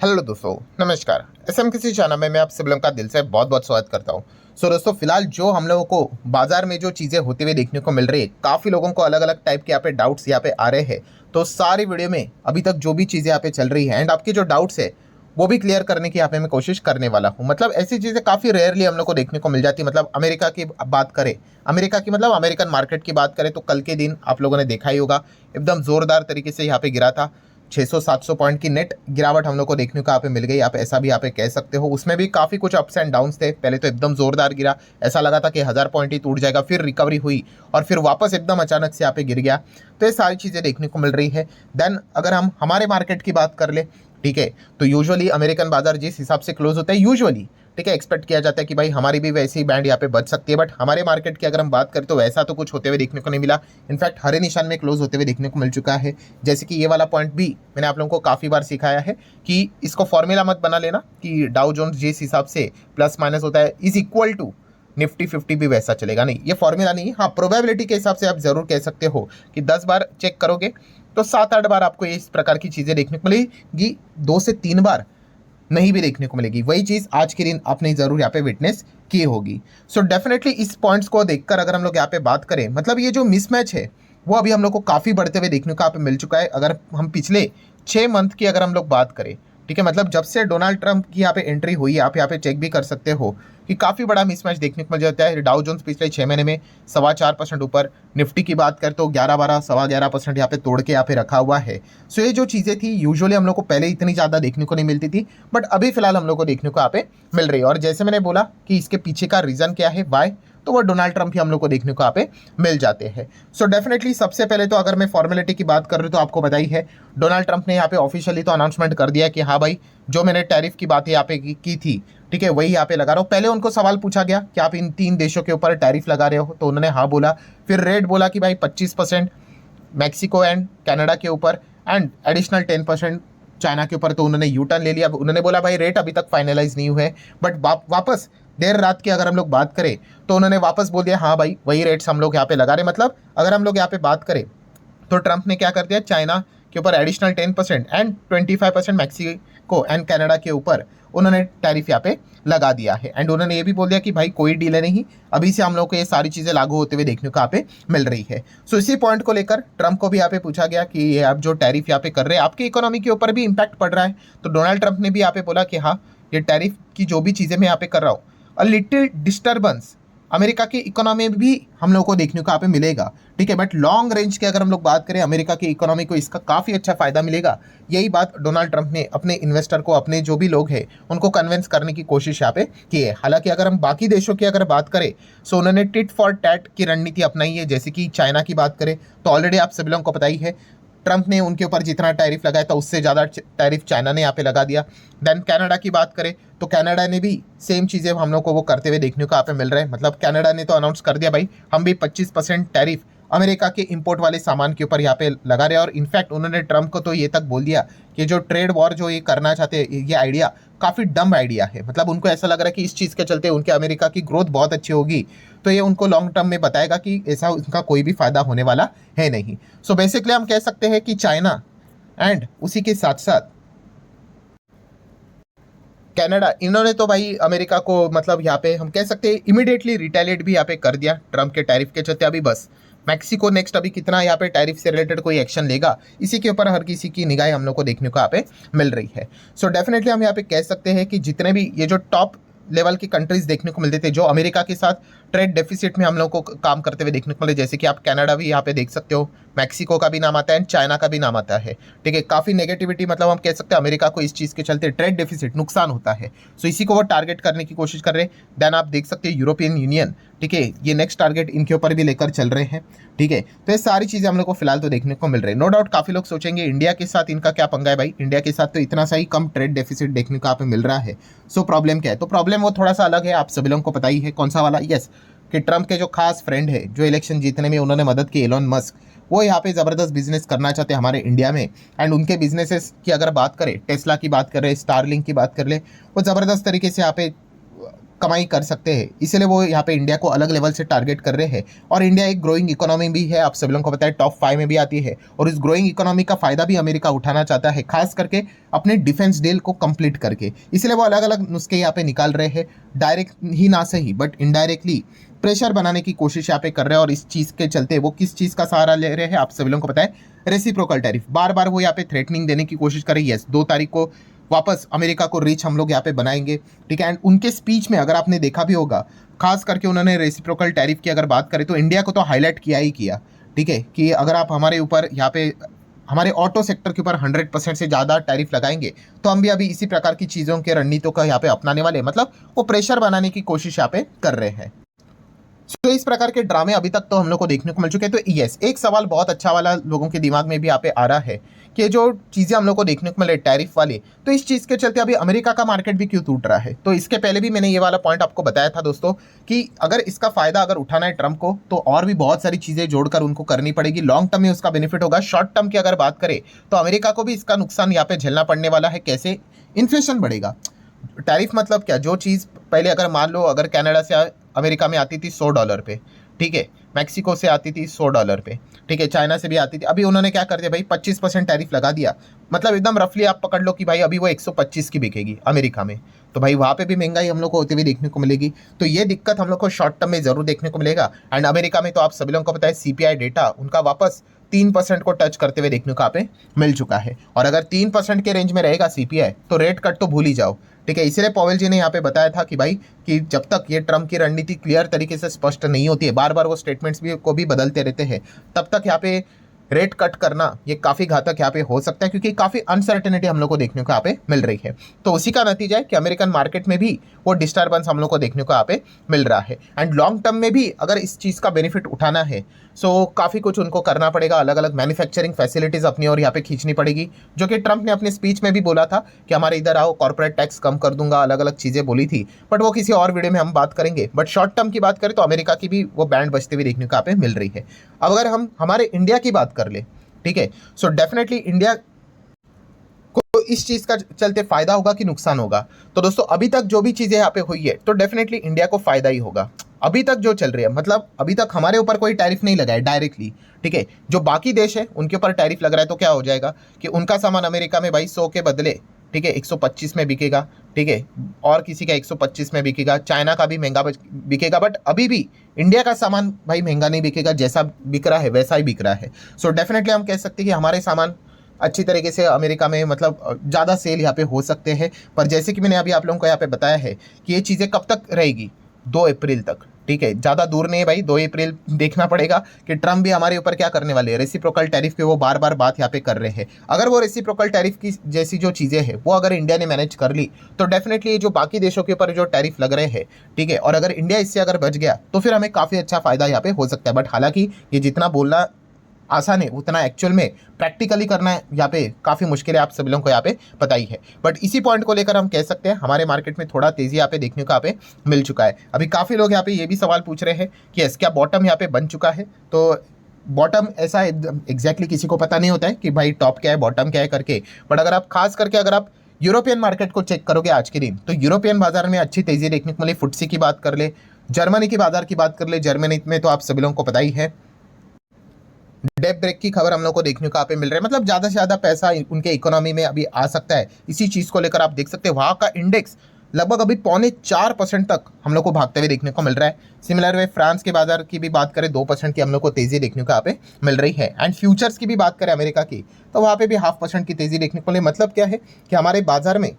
Hello दोस्तों, नमस्कार। SM किसी चैनल में मैं आप सब लोगों का दिल से बहुत बहुत स्वागत करता हूं। दोस्तों, फिलहाल जो हम लोगों को बाजार में जो चीज़ें होते हुए देखने को मिल रही है, काफ़ी लोगों को अलग अलग टाइप के यहाँ पे डाउट्स यहाँ पे आ रहे हैं। तो सारी वीडियो में अभी तक जो भी चीज़ें यहाँ पे चल रही है एंड आपके जो डाउट्स है वो भी क्लियर करने की यहाँ पे मैं कोशिश करने वाला हूँ। मतलब ऐसी चीज़ें काफ़ी रेयरली हम लोग को देखने को मिल जाती है। मतलब अमेरिका की बात करें, अमेरिका की मतलब अमेरिकन मार्केट की बात करें तो कल के दिन आप लोगों ने देखा ही होगा, एकदम ज़ोरदार तरीके से यहाँ पे गिरा था। 600-700 पॉइंट की नेट गिरावट हम लोग को देखने को यहाँ पे मिल गई। आप ऐसा भी यहाँ पे कह सकते हो। उसमें भी काफ़ी कुछ अप्स एंड डाउन्स थे। पहले तो एकदम जोरदार गिरा, ऐसा लगा था कि 1000 पॉइंट ही टूट जाएगा, फिर रिकवरी हुई और फिर वापस एकदम अचानक से यहाँ पे गिर गया। तो ये सारी चीज़ें देखने को मिल रही है। देन अगर हम हमारे मार्केट की बात कर ले, ठीक है, तो यूजुअली अमेरिकन बाजार जिस हिसाब से क्लोज होता है यूजुअली, ठीक है, एक्सपेक्ट किया जाता है कि भाई हमारी भी वैसी ही बैंड यहाँ पे बच सकती है। बट हमारे मार्केट की अगर हम बात करें तो वैसा तो कुछ होते हुए देखने को नहीं मिला। इनफैक्ट हरे निशान में क्लोज होते हुए देखने को मिल चुका है। जैसे कि ये वाला पॉइंट भी मैंने आप लोगों को काफ़ी बार सिखाया है कि इसको फॉर्मूला मत बना लेना कि डाउ जोन्स जिस हिसाब से प्लस माइनस होता है इज इक्वल टू निफ्टी 50 भी वैसा चलेगा नहीं। ये फॉर्मूला नहीं है। हाँ, प्रोबेबिलिटी के हिसाब से आप जरूर कह सकते हो कि 10 बार चेक करोगे तो 7-8 बार आपको इस प्रकार की चीज़ें देखने को मिलेगी, 2 से 3 बार नहीं भी देखने को मिलेगी। वही चीज़ आज के दिन आपने ज़रूर यहाँ पे विटनेस की होगी। सो डेफिनेटली इस पॉइंट्स को देखकर अगर हम लोग यहाँ पे बात करें, मतलब ये जो मिसमैच है वो अभी हम लोग को काफ़ी बढ़ते हुए देखने को यहाँ पे मिल चुका है। अगर हम पिछले 6 मंथ की अगर हम लोग बात करें, ठीक है, मतलब जब से डोनाल्ड ट्रंप की यहाँ पे एंट्री हुई, आप यहाँ पे चेक भी कर सकते हो कि काफ़ी बड़ा मिसमैच देखने को मिल जाता है। डाउ जोन्स पिछले 6 महीने में 4.25% ऊपर, निफ्टी की बात करें तो 11-12, 11.25% यहाँ पे तोड़ के यहाँ पे रखा हुआ है। सो ये जो चीज़ें थी यूजुअली हम लोग को पहले इतनी ज़्यादा देखने को नहीं मिलती थी, बट अभी फिलहाल हम लोग को देखने को यहाँ पे मिल रही है। और जैसे मैंने बोला कि इसके पीछे का रीज़न क्या है, वाई, तो वो डोनाल्ड ट्रंप ही हम लोग को देखने को यहाँ पे मिल जाते हैं। सो डेफिनेटली सबसे पहले तो अगर मैं फॉर्मेलिटी की बात कर रही हूँ तो आपको बताई है, डोनाल्ड ट्रंप ने यहाँ पे ऑफिशियली तो अनाउंसमेंट कर दिया कि हाँ भाई, जो मैंने टैरिफ की बात यहाँ पे की थी, ठीक है, वही यहाँ पे लगा रहा हूँ। पहले उनको सवाल पूछा गया कि आप इन 3 देशों के ऊपर टैरिफ लगा रहे हो, तो उन्होंने हाँ बोला। फिर रेट बोला कि भाई 25% मैक्सिको एंड कनाडा के ऊपर एंड एडिशनल 10% चाइना के ऊपर, तो उन्होंने यू टर्न ले लिया। उन्होंने बोला भाई रेट अभी तक फाइनलाइज नहीं हुए हैं, बट वापस देर रात की अगर हम लोग बात करें तो उन्होंने वापस बोल दिया हाँ भाई वही रेट्स हम लोग यहाँ पे लगा रहे। मतलब अगर हम लोग यहाँ पे बात करें तो ट्रंप ने क्या कर दिया, चाइना के ऊपर additional 10% and 25% Mexico and Canada के ऊपर उन्होंने टैरिफ यहाँ पे लगा दिया है। एंड उन्होंने ये भी बोल दिया कि भाई कोई डीले नहीं, अभी से हम लोग को ये सारी चीज़ें लागू होते हुए देखने को यहाँ पे मिल रही है। सो इसी पॉइंट को लेकर ट्रंप को भी यहाँ पे पूछा गया कि ये आप जो टैरिफ यहाँ पे कर रहे हैं आपकी इकोनॉमी के ऊपर भी इम्पैक्ट पड़ रहा है। तो डोनाल्ड ट्रंप ने भी यहाँ पे बोला कि हाँ, ये टैरिफ की जो भी चीज़ें मैं यहाँ पे कर रहा हूँ, अ लिटिल डिस्टर्बेंस अमेरिका की इकोनॉमी में भी हम लोग को देखने को यहाँ पे मिलेगा, ठीक है, बट लॉन्ग रेंज की अगर हम लोग बात करें अमेरिका की इकोनॉमी को इसका काफ़ी अच्छा फायदा मिलेगा। यही बात डोनाल्ड ट्रंप ने अपने इन्वेस्टर को, अपने जो भी लोग हैं उनको कन्विंस करने की कोशिश यहाँ पे की है। हालांकि अगर हम बाकी देशों की अगर बात करें सो उन्होंने टिट फॉर टैट की रणनीति अपनाई है। जैसे कि चाइना की बात करें तो ऑलरेडी आप सभी लोगों को पता ही है, ट्रंप ने उनके ऊपर जितना टैरिफ लगाया था उससे ज़्यादा टैरिफ चाइना ने यहाँ पे लगा दिया। देन कनाडा की बात करें तो कनाडा ने भी सेम चीज़ें हम लोग को वो करते हुए देखने को यहाँ पे मिल रहा है। मतलब कनाडा ने तो अनाउंस कर दिया भाई हम भी 25% टैरिफ अमेरिका के इंपोर्ट वाले सामान के ऊपर यहाँ पे लगा रहे हैं। और इनफैक्ट उन्होंने ट्रंप को तो ये तक बोल दिया कि जो ट्रेड वॉर जो ये करना चाहते हैं, ये आइडिया काफ़ी डम आइडिया है। मतलब उनको ऐसा लग रहा है कि इस चीज़ के चलते उनके अमेरिका की ग्रोथ बहुत अच्छी होगी, तो ये उनको लॉन्ग टर्म में बताएगा कि ऐसा उनका कोई भी फायदा होने वाला है नहीं। सो बेसिकली हम कह सकते हैं कि चाइना एंड उसी के साथ साथ कनाडा, इन्होंने तो भाई अमेरिका को मतलब यहाँ पे हम कह सकते हैं इमीडिएटली रिटेलिएट भी यहाँ पे कर दिया ट्रंप के टैरिफ के चलते। अभी बस मैक्सिको नेक्स्ट अभी कितना यहाँ पे टैरिफ से रिलेटेड कोई एक्शन लेगा, इसी के ऊपर हर किसी की निगाह हम लोग को देखने को यहाँ पे मिल रही है। सो डेफिनेटली हम यहाँ पे कह सकते हैं कि जितने भी ये जो टॉप लेवल की कंट्रीज देखने को मिलते थे जो अमेरिका के साथ ट्रेड डेफिसिट में हम लोग को काम करते हुए देखने को मिले, जैसे कि आप कनाडा भी यहाँ पे देख सकते हो, मैक्सिको का भी नाम आता है एंड चाइना का भी नाम आता है, ठीक है। काफ़ी नेगेटिविटी, मतलब हम कह सकते हैं अमेरिका को इस चीज़ के चलते ट्रेड डेफिसिट नुकसान होता है। सो इसी को वो टारगेट करने की कोशिश कर रहे हैं। देन आप देख सकते हैं यूरोपियन यूनियन, ठीक है, ये नेक्स्ट टारगेट इनके ऊपर भी लेकर चल रहे हैं, ठीक है। तो ये सारी चीज़ें हम लोग को फिलहाल तो देखने को मिल रही है। नो डाउट काफ़ी लोग सोचेंगे इंडिया के साथ इनका क्या पंगा है भाई, इंडिया के साथ तो इतना सा ही कम ट्रेड डेफिसिट देखने को यहाँ पे मिल रहा है। सो प्रॉब्लम क्या है, तो प्रॉब्लम वो थोड़ा सा अलग है, आप सभी लोगों को पता ही है कौन सा वाला। यस, कि ट्रंप के जो खास फ्रेंड है जो इलेक्शन जीतने में उन्होंने मदद की, एलोन मस्क, वो यहाँ पे ज़बरदस्त बिजनेस करना चाहते हैं हमारे इंडिया में। एंड उनके बिजनेसेस की अगर बात करें, टेस्ला की बात करें, स्टारलिंक की बात कर ले, वो ज़बरदस्त तरीके से यहाँ पे कमाई कर सकते हैं, इसलिए वो यहाँ पे इंडिया को अलग लेवल से टारगेट कर रहे हैं। और इंडिया एक ग्रोइंग इकोनॉमी भी है, आप सभी लोगों को पता है टॉप 5 में भी आती है, और इस ग्रोइंग इकोनॉमी का फायदा भी अमेरिका उठाना चाहता है, खास करके अपने डिफेंस डील को कंप्लीट करके। इसलिए वो अलग अलग नुस्खे यहाँ पे निकाल रहे हैं, डायरेक्ट ही ना सही बट इनडायरेक्टली प्रेशर बनाने की कोशिश यहाँ पे कर रहे हैं। और इस चीज़ के चलते वो किस चीज़ का सहारा ले रहे हैं, आप सभी लोगों को पता है, रेसिप्रोकल टैरिफ। बार बार वो यहाँ पे थ्रेटनिंग देने की कोशिश कर रही है। यस, 2 तारीख को वापस अमेरिका को रिच हम लोग यहाँ पे बनाएंगे, ठीक है। एंड उनके स्पीच में अगर आपने देखा भी होगा, खास करके उन्होंने रेसिप्रोकल टैरिफ की अगर बात करें तो इंडिया को तो हाईलाइट किया ही किया, ठीक है, कि अगर आप हमारे ऊपर यहाँ पे हमारे ऑटो सेक्टर के ऊपर 100% से ज़्यादा टैरिफ लगाएंगे तो हम भी अभी इसी प्रकार की चीज़ों के रणनीतियों का यहाँ पे अपनाने वाले, मतलब वो प्रेशर बनाने की कोशिश यहाँ पे कर रहे हैं। तो इस प्रकार के ड्रामे अभी तक तो हम लोग को देखने को मिल चुके हैं। तो यस, एक सवाल बहुत अच्छा वाला लोगों के दिमाग में भी यहाँ पे आ रहा है कि जो चीज़ें हम लोग को देखने को मिले टैरिफ वाली, तो इस चीज़ के चलते अभी अमेरिका का मार्केट भी क्यों टूट रहा है। तो इसके पहले भी मैंने ये वाला पॉइंट आपको बताया था दोस्तों कि अगर इसका फायदा अगर उठाना है ट्रंप को, तो और भी बहुत सारी चीज़ें जोड़कर उनको करनी पड़ेगी। लॉन्ग टर्म में उसका बेनिफिट होगा। शॉर्ट टर्म की अगर बात करें तो अमेरिका को भी इसका नुकसान यहाँ पे झेलना पड़ने वाला है। कैसे? इन्फ्लेशन बढ़ेगा। टैरिफ मतलब क्या? जो चीज़ पहले अगर मान लो अगर कनाडा से अमेरिका में आती थी $100 पे, ठीक है, मैक्सिको से आती थी $100 पे, ठीक है, चाइना से भी आती थी, अभी उन्होंने क्या कर दिया भाई, 25% टैरिफ लगा दिया। मतलब एकदम रफली आप पकड़ लो कि भाई अभी वो 125 की बिकेगी अमेरिका में, तो भाई वहाँ पे भी महंगाई हम लोग को होती हुई देखने को मिलेगी। तो ये दिक्कत हम लोग को शॉर्ट टर्म में जरूर देखने को मिलेगा। एंड अमेरिका में तो आप सभी लोगों को पता है CPI डेटा उनका वापस 3% को टच करते हुए देखने को यहाँ पे मिल चुका है। और अगर 3% के रेंज में रहेगा CPI तो रेट कट तो भूल ही जाओ, ठीक है। इसीलिए पॉवेल जी ने यहाँ पे बताया था कि भाई कि जब तक ये ट्रम्प की रणनीति क्लियर तरीके से स्पष्ट नहीं होती है, बार बार वो स्टेटमेंट्स भी को भी बदलते रहते हैं, तब तक यहाँ पे रेट कट करना ये काफ़ी घातक यहाँ पे हो सकता है, क्योंकि काफ़ी अनसर्टेनिटी हम लोग को देखने को यहाँ पे मिल रही है। तो उसी का नतीजा है कि अमेरिकन मार्केट में भी वो डिस्टर्बेंस हम लोग को देखने को यहाँ पे मिल रहा है। एंड लॉन्ग टर्म में भी अगर इस चीज़ का बेनिफिट उठाना है सो काफ़ी कुछ उनको करना पड़ेगा। अलग अलग मैन्युफैक्चरिंग फैसिलिटीज़ अपनी और यहाँ पे खींचनी पड़ेगी, जो कि ट्रंप ने अपने स्पीच में भी बोला था कि हमारे इधर आओ, कॉर्पोरेट टैक्स कम कर दूंगा, अलग अलग चीज़ें बोली थी। बट वो किसी और वीडियो में हम बात करेंगे। बट शॉर्ट टर्म की बात करें तो अमेरिका की भी वो बैंड बजते हुए देखने को यहाँ पे मिल रही है। अब अगर हम हमारे इंडिया की बात कर ले, ठीक है, सो डेफिनेटली इंडिया को इस चीज का चलते फायदा होगा कि नुकसान होगा। तो दोस्तों अभी तक जो भी चीजें यहाँ पे हुई है तो डेफिनेटली इंडिया को फायदा ही होगा। अभी तक जो चल रही है, मतलब अभी तक हमारे ऊपर कोई टैरिफ नहीं लगा है डायरेक्टली, ठीक है। जो बाकी देश है उनके ऊपर टैरिफ लग रहा है, तो क्या हो जाएगा कि उनका सामान अमेरिका में भाई 100 के बदले, ठीक है, 125 में बिकेगा, ठीक है, और किसी का 125 में बिकेगा, चाइना का भी महंगा बिकेगा। बट अभी भी इंडिया का सामान भाई महंगा नहीं बिकेगा, जैसा बिक रहा है वैसा ही बिक रहा है। सो डेफिनेटली हम कह सकते हैं कि हमारे सामान अच्छी तरीके से अमेरिका में मतलब ज़्यादा सेल यहाँ पे हो सकते हैं। पर जैसे कि मैंने अभी आप लोगों को यहाँ पे बताया है कि ये चीज़ें कब तक रहेगी, 2 अप्रैल तक, ठीक है, ज़्यादा दूर नहीं है भाई। 2 अप्रैल देखना पड़ेगा कि ट्रम्प भी हमारे ऊपर क्या करने वाले हैं। रेसिप्रोकल टैरिफ के वो बार बार बात यहाँ पे कर रहे हैं। अगर वो रेसिप्रोकल टैरिफ की जैसी जो चीज़ें हैं वो अगर इंडिया ने मैनेज कर ली तो डेफिनेटली ये जो बाकी देशों के ऊपर जो टैरिफ लग रहे हैं, ठीक है, और अगर इंडिया इससे अगर बच गया तो फिर हमें काफ़ी अच्छा फायदा यहाँ पे हो सकता है। बट हालांकि ये जितना बोलना आसान है उतना एक्चुअल में प्रैक्टिकली करना है यहाँ पे काफ़ी मुश्किल है, आप सभी लोगों को यहाँ पे पता ही है। बट इसी पॉइंट को लेकर हम कह सकते हैं हमारे मार्केट में थोड़ा तेज़ी यहाँ पे देखने को यहाँ पे मिल चुका है। अभी काफ़ी लोग यहाँ पे ये भी सवाल पूछ रहे हैं कि यस क्या बॉटम यहाँ पे बन चुका है। तो बॉटम ऐसा एग्जैक्टली किसी को पता नहीं होता है कि भाई टॉप क्या है बॉटम क्या है करके। बट अगर आप खास करके अगर आप यूरोपियन मार्केट को चेक करोगे आज के दिन, तो यूरोपियन बाजार में अच्छी तेज़ी देखने को मिली। फुटसी की बात कर ले, जर्मनी की बाजार की बात कर ले, जर्मनी में तो आप सभी लोगों को पता ही है डेप ब्रेक की खबर हम लोग को देखने को यहाँ पे मिल रहा है। मतलब ज़्यादा से ज़्यादा पैसा उनके इकोनॉमी में अभी आ सकता है। इसी चीज़ को लेकर आप देख सकते हैं वहाँ का इंडेक्स लगभग अभी 0.25% तक हम लोग को भागते हुए देखने को मिल रहा है। सिमिलर वे फ्रांस के बाजार की भी बात करें 2% की हम लोग को तेज़ी देखने को यहाँ पे मिल रही है। एंड फ्यूचर्स की भी बात करें अमेरिका की तो वहाँ पे भी 0.5% की तेज़ी देखने को मिले। मतलब क्या है कि हमारे बाजार में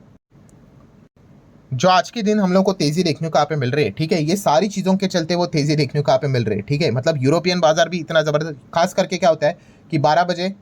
जो आज के दिन हम लोग को तेजी देखने को यहाँ पे मिल रही है, ठीक है, ये सारी चीज़ों के चलते वो तेजी देखने को यहाँ पे मिल रही है, ठीक है। मतलब यूरोपियन बाजार भी इतना ज़बरदस्त, खास करके क्या होता है कि 12 बजे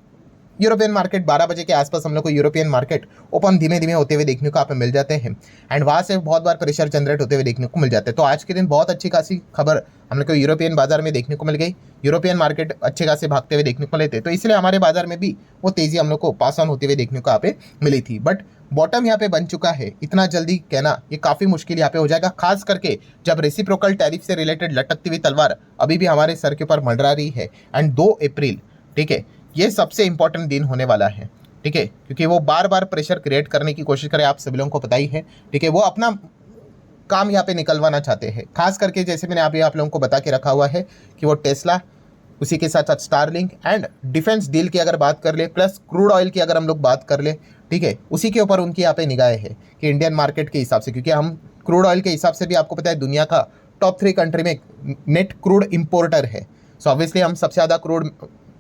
यूरोपियन मार्केट, 12 बजे के आसपास हम लोग को यूरोपियन मार्केट ओपन धीमे धीमे होते हुए देखने को यहाँ पे मिल जाते हैं। एंड वहाँ से बहुत बार प्रेशर जनरेट होते हुए देखने को मिल जाते हैं। तो आज के दिन बहुत अच्छी खासी खबर हम लोग को यूरोपियन बाजार में देखने को मिल गई। यूरोपियन मार्केट अच्छे खासे भागते हुए देखने को मिले थे, तो इसलिए हमारे बाजार में भी वो तेज़ी हम लोग को पास ऑन होते हुए देखने को यहाँ पे मिली थी। बट बॉटम यहाँ पे बन चुका है, इतना जल्दी कहना ये काफ़ी मुश्किल यहाँ पे हो जाएगा, खास करके जब रेसिप्रोकल टैरिफ से रिलेटेड लटकती हुई तलवार अभी भी हमारे सर के ऊपर मंडरा रही है। एंड 2 अप्रैल, ठीक है, ये सबसे इंपॉर्टेंट दिन होने वाला है, ठीक है, क्योंकि वो बार बार प्रेशर क्रिएट करने की कोशिश करे, आप सभी लोगों को पता ही है, ठीक है। वो अपना काम यहाँ पे निकलवाना चाहते हैं। खास करके जैसे मैंने अभी आप लोगों को बता के रखा हुआ है कि वो टेस्ला, उसी के साथ साथ स्टारलिंक एंड डिफेंस डील की अगर बात कर ले, प्लस क्रूड ऑयल की अगर हम लोग बात कर ले, ठीक है, उसी के ऊपर उनकी यहाँ पे निगाहें है कि इंडियन मार्केट के हिसाब से, क्योंकि हम क्रूड ऑयल के हिसाब से भी आपको पता है दुनिया का टॉप 3 कंट्री में नेट क्रूड इंपोर्टर है। सो ऑब्वियसली हम सबसे ज़्यादा क्रूड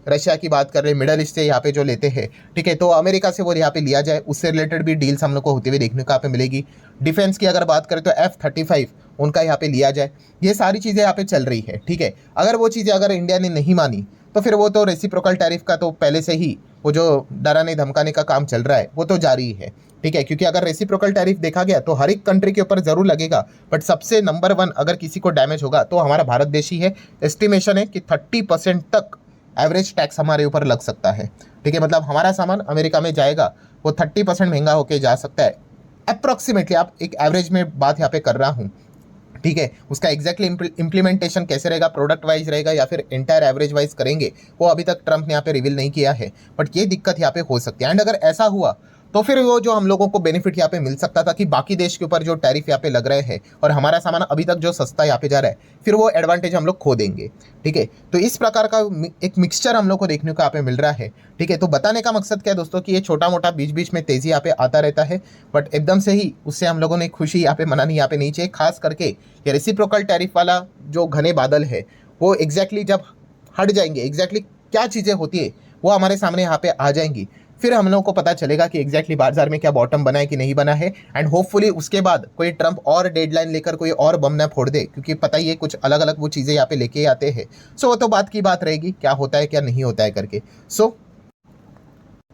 रशिया की बात कर रहे हैं, मिडल ईस्ट से यहाँ पे जो लेते हैं, ठीक है, तो अमेरिका से वो यहाँ पे लिया जाए, उससे रिलेटेड भी डील्स हम लोग को होते हुए देखने को यहाँ पे मिलेगी। डिफेंस की अगर बात करें तो F-35 उनका यहाँ पे लिया जाए, ये सारी चीज़ें यहाँ पे चल रही है, ठीक है। अगर वो चीज़ें अगर इंडिया ने नहीं मानी तो फिर वो तो रेसिप्रोकल टैरिफ का तो पहले से ही वो जो डराने धमकाने का काम चल रहा है वो तो जारी है, ठीक है, क्योंकि अगर रेसिप्रोकल टैरिफ देखा गया तो हर एक कंट्री के ऊपर जरूर लगेगा, बट सबसे नंबर 1 अगर किसी को डैमेज होगा तो हमारा भारत देश ही है। एस्टिमेशन है कि 30% तक एवरेज टैक्स हमारे ऊपर लग सकता है, ठीक है, मतलब हमारा सामान अमेरिका में जाएगा वो 30% महंगा होके जा सकता है अप्रॉक्सीमेटली। आप एक एवरेज में बात यहाँ पे कर रहा हूँ, ठीक है। उसका एग्जैक्टली इम्प्लीमेंटेशन कैसे रहेगा, प्रोडक्ट वाइज रहेगा या फिर एंटायर एवरेज वाइज करेंगे, वो अभी तक ट्रंप ने यहाँ पे रिवील नहीं किया है, बट ये दिक्कत यहाँ पे हो सकती है। एंड अगर ऐसा हुआ तो फिर वो जो हम लोगों को बेनिफिट यहाँ पे मिल सकता था कि बाकी देश के ऊपर जो टैरिफ यहाँ पे लग रहे हैं और हमारा सामान अभी तक जो सस्ता यहाँ पे जा रहा है, फिर वो एडवांटेज हम लोग खो देंगे, ठीक है। तो इस प्रकार का एक मिक्सचर हम लोग को देखने को यहाँ पे मिल रहा है, ठीक है। तो बताने का मकसद क्या है दोस्तों कि ये छोटा मोटा बीच बीच में तेजी यहाँ पे आता रहता है, बट एकदम से ही उससे हम लोगों ने खुशी यहाँ पे मनानी यहाँ पे नहीं चाहिए। खास करके ये रेसिप्रोकल टैरिफ वाला जो घने बादल है वो एग्जैक्टली जब हट जाएंगे, एग्जैक्टली क्या चीज़ें होती है वो हमारे सामने यहाँ पे आ जाएंगी, फिर हम लोगों को पता चलेगा कि एग्जैक्टली बाजार में क्या बॉटम बना है कि नहीं बना है। एंड होपफुली उसके बाद कोई ट्रंप और डेडलाइन लेकर कोई और बम ना फोड़ दे, क्योंकि पता ही है कुछ अलग अलग वो चीज़ें यहाँ पे लेके आते हैं। सो वो तो बात की बात रहेगी क्या होता है क्या नहीं होता है करके। सो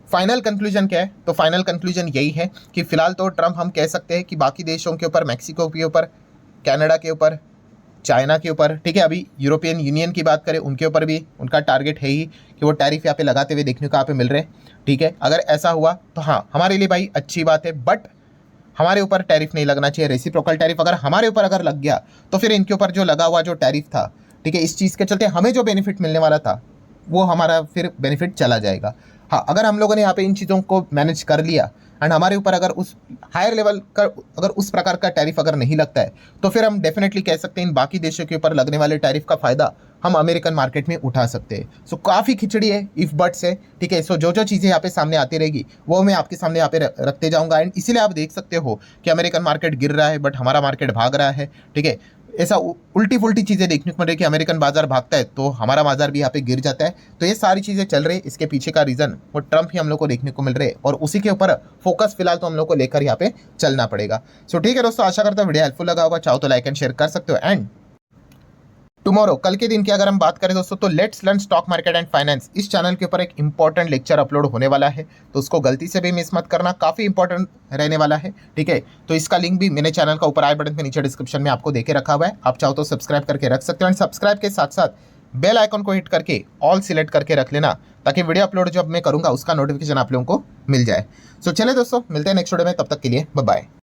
फाइनल कंक्लूजन क्या है, तो फाइनल कंक्लूजन यही है कि फिलहाल तो ट्रंप हम कह सकते हैं कि बाकी देशों के ऊपर, मैक्सिको के ऊपर, कनाडा के ऊपर, चाइना के ऊपर, ठीक है, अभी यूरोपियन यूनियन की बात करें उनके ऊपर भी उनका टारगेट है ही कि वो टैरिफ यहाँ पे लगाते हुए देखने को यहाँ पे मिल रहे हैं, ठीक है। अगर ऐसा हुआ तो हाँ हमारे लिए भाई अच्छी बात है, बट हमारे ऊपर टैरिफ नहीं लगना चाहिए। रेसिप्रोकल टैरिफ अगर हमारे ऊपर अगर लग गया तो फिर इनके ऊपर जो लगा हुआ जो टैरिफ था, ठीक है, इस चीज़ के चलते हमें जो बेनिफिट मिलने वाला था वो हमारा फिर बेनिफिट चला जाएगा। हाँ, अगर हम लोगों ने यहाँ पे इन चीज़ों को मैनेज कर लिया एंड हमारे ऊपर अगर उस हायर लेवल का अगर उस प्रकार का टैरिफ अगर नहीं लगता है तो फिर हम डेफिनेटली कह सकते हैं इन बाकी देशों के ऊपर लगने वाले टैरिफ का फ़ायदा हम अमेरिकन मार्केट में उठा सकते हैं। सो काफ़ी खिचड़ी है, इफ बट्स है, ठीक है। सो जो जो चीज़ें यहाँ पे सामने आती रहेगी वो मैं आपके सामने यहाँ पे रखते जाऊँगा। एंड इसीलिए आप देख सकते हो कि अमेरिकन मार्केट गिर रहा है बट हमारा मार्केट भाग रहा है, ठीक है। ऐसा उल्टी फुल्टी चीज़ें देखने को मिल रही है कि अमेरिकन बाजार भागता है तो हमारा बाजार भी यहाँ पे गिर जाता है। तो ये सारी चीज़ें चल रही है, इसके पीछे का रीज़न वो ट्रंप ही हम लोग को देखने को मिल रहे हैं और उसी के ऊपर फोकस फिलहाल तो हम लोग को लेकर यहाँ पे चलना पड़ेगा। सो ठीक है दोस्तों, आशा करता हूँ वीडियो हेल्पफुल लगा होगा, चाहो तो लाइक एंड शेयर कर सकते हो। एंड टुमारो कल के दिन की अगर हम बात करें दोस्तों तो let's learn stock market and finance, इस चैनल के ऊपर एक इंपॉर्टेंट लेक्चर अपलोड होने वाला है, तो उसको गलती से भी मिस मत करना, काफ़ी इंपॉर्टेंट रहने वाला है, ठीक है। तो इसका लिंक भी मैंने चैनल का ऊपर आई बटन पे नीचे डिस्क्रिप्शन में आपको देके रखा हुआ है, आप चाहो तो सब्सक्राइब करके रख सकते हो। एंड सब्सक्राइब के साथ साथ बेल आइकन को हिट करके ऑल सिलेक्ट करके रख लेना ताकि वीडियो अपलोड जब मैं करूँगा उसका नोटिफिकेशन आप लोगों को मिल जाए। सो चले दोस्तों, मिलते हैं नेक्स्ट वीडियो में, तब तक के लिए बाय बाय।